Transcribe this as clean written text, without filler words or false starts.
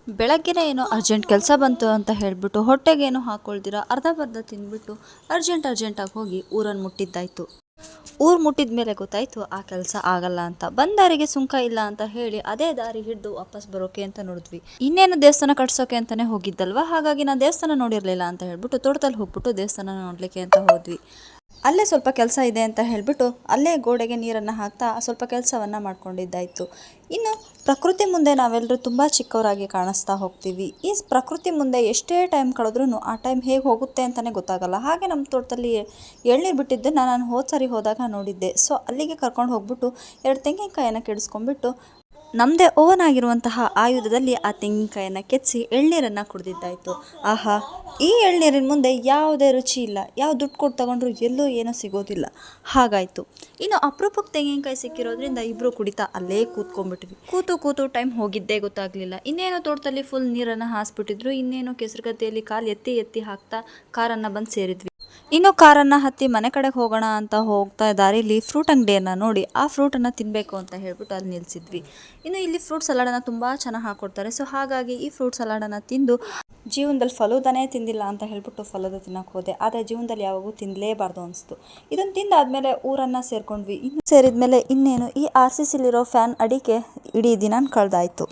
ಬೆಳಗ್ಗೆನೇ ಏನೋ ಅರ್ಜೆಂಟ್ ಕೆಲಸ ಬಂತು ಅಂತ ಹೇಳಿಬಿಟ್ಟು ಹೊಟ್ಟೆಗೇನು ಹಾಕ್ಕೊಳ್ದಿರ ಅರ್ಧ ತಿಂದ್ಬಿಟ್ಟು ಅರ್ಜೆಂಟಾಗಿ ಹೋಗಿ ಊರನ್ನು ಮುಟ್ಟಿದ್ದಾಯಿತು. ಊರು ಮುಟ್ಟಿದ ಮೇಲೆ ಗೊತ್ತಾಯಿತು ಆ ಕೆಲಸ ಆಗಲ್ಲ ಅಂತ. ಬಂದಾರಿಗೆ ಸುಂಕ ಇಲ್ಲ ಅಂತ ಹೇಳಿ ಅದೇ ದಾರಿ ಹಿಡಿದು ವಾಪಸ್ ಬರೋಕೆ ಅಂತ ನೋಡಿದ್ವಿ. ಇನ್ನೇನು ದೇವಸ್ಥಾನ ಕಟ್ಸೋಕೆ ಅಂತಾನೆ ಹೋಗಿದ್ದಲ್ವಾ, ಹಾಗಾಗಿ ನಾನು ದೇವಸ್ಥಾನ ನೋಡಿರಲಿಲ್ಲ ಅಂತ ಹೇಳ್ಬಿಟ್ಟು ತೋಟದಲ್ಲಿ ಹೋಗ್ಬಿಟ್ಟು ದೇವಸ್ಥಾನ ನೋಡಲಿಕ್ಕೆ ಅಂತ ಹೋದ್ವಿ. ಅಲ್ಲೇ ಸ್ವಲ್ಪ ಕೆಲಸ ಇದೆ ಅಂತ ಹೇಳಿಬಿಟ್ಟು ಅಲ್ಲೇ ಗೋಡೆಗೆ ನೀರನ್ನು ಹಾಕ್ತಾ ಸ್ವಲ್ಪ ಕೆಲಸವನ್ನು ಮಾಡ್ಕೊಂಡಿದ್ದಾಯಿತು. ಇನ್ನು ಪ್ರಕೃತಿ ಮುಂದೆ ನಾವೆಲ್ಲರೂ ತುಂಬ ಚಿಕ್ಕವರಾಗಿ ಕಾಣಿಸ್ತಾ ಹೋಗ್ತೀವಿ. ಈ ಪ್ರಕೃತಿ ಮುಂದೆ ಎಷ್ಟೇ ಟೈಮ್ ಕಳೆದ್ರೂ ಆ ಟೈಮ್ ಹೇಗೆ ಹೋಗುತ್ತೆ ಅಂತಲೇ ಗೊತ್ತಾಗಲ್ಲ. ಹಾಗೆ ನಮ್ಮ ತೋಟದಲ್ಲಿ ಎಳ್ನೀರು ಬಿಟ್ಟಿದ್ದನ್ನು ನಾನು ಸರಿ ಹೋದಾಗ ನೋಡಿದ್ದೆ. ಸೊ ಅಲ್ಲಿಗೆ ಕರ್ಕೊಂಡು ಹೋಗ್ಬಿಟ್ಟು 2 ತೆಂಗಿನಕಾಯನ್ನು ಕೆಡಿಸ್ಕೊಂಡ್ಬಿಟ್ಟು ನಮ್ಮದೇ ಓವನ್ ಆಗಿರುವಂತಹ ಆಯುಧದಲ್ಲಿ ಆ ತೆಂಗಿನಕಾಯನ್ನು ಕೆತ್ತಿಸಿ ಎಳ್ನೀರನ್ನು ಕುಡಿದಿದ್ದಾಯಿತು. ಆಹಾ, ಈ ಎಳ್ನೀರಿನ ಮುಂದೆ ಯಾವುದೇ ರುಚಿ ಇಲ್ಲ, ಯಾವ ದುಡ್ಡು ಕೊಟ್ಟು ತಗೊಂಡ್ರು ಎಲ್ಲೂ ಏನೂ ಸಿಗೋದಿಲ್ಲ, ಹಾಗಾಯಿತು. ಇನ್ನು ಅಪರೂಪಕ್ಕೆ ತೆಂಗಿನಕಾಯಿ ಸಿಕ್ಕಿರೋದ್ರಿಂದ ಇಬ್ಬರು ಕುಡಿತಾ ಅಲ್ಲೇ ಕೂತ್ಕೊಂಡ್ಬಿಟ್ವಿ. ಕೂತು ಟೈಮ್ ಹೋಗಿದ್ದೇ ಗೊತ್ತಾಗಲಿಲ್ಲ. ಇನ್ನೇನು ತೋಟದಲ್ಲಿ ಫುಲ್ ನೀರನ್ನು ಹಾಸ್ಬಿಟ್ಟಿದ್ರು. ಇನ್ನೇನು ಕೆಸರುಗದ್ದೆಯಲ್ಲಿ ಕಾಲು ಎತ್ತಿ ಹಾಕ್ತಾ ಕಾರನ್ನು ಬಂದು ಸೇರಿದ್ವಿ. ಇನ್ನು ಕಾರನ್ನು ಹತ್ತಿ ಮನೆ ಕಡೆಗೆ ಹೋಗೋಣ ಅಂತ ಹೋಗ್ತಾ ದಾರಿಲಿ ಫ್ರೂಟ್ ಅಂಗಡಿಯನ್ನು ನೋಡಿ ಆ ಫ್ರೂಟನ್ನು ತಿನ್ನಬೇಕು ಅಂತ ಹೇಳ್ಬಿಟ್ಟು ಅಲ್ಲಿ ನಿಲ್ಲಿಸಿದ್ವಿ. ಇನ್ನು ಇಲ್ಲಿ ಫ್ರೂಟ್ ಸಲಾಡನ್ನು ತುಂಬ ಚೆನ್ನಾಗಿ ಹಾಕ್ಕೊಡ್ತಾರೆ. ಸೊ ಹಾಗಾಗಿ ಈ ಫ್ರೂಟ್ ಸಲಾಡನ್ನು ತಿಂದು ಜೀವನದಲ್ಲಿ ಫಲೂದಾನೇ ತಿಂದಿಲ್ಲ ಅಂತ ಹೇಳ್ಬಿಟ್ಟು ಫಲೂದ ತಿನ್ನೋಕೆ ಹೋದೆ. ಆದರೆ ಜೀವನದಲ್ಲಿ ಯಾವಾಗೂ ತಿನ್ನಲೇಬಾರ್ದು ಅನಿಸ್ತು. ಇದನ್ನು ತಿಂದಾದ್ಮೇಲೆ ಊರನ್ನು ಸೇರ್ಕೊಂಡ್ವಿ. ಇನ್ನು ಸೇರಿದ್ಮೇಲೆ ಇನ್ನೇನು ಈ RCCಲಿರೋ ಫ್ಯಾನ್ ಅಡಿಕೆ ಇಡೀ ದಿನ ಕಳೆದಾಯಿತು.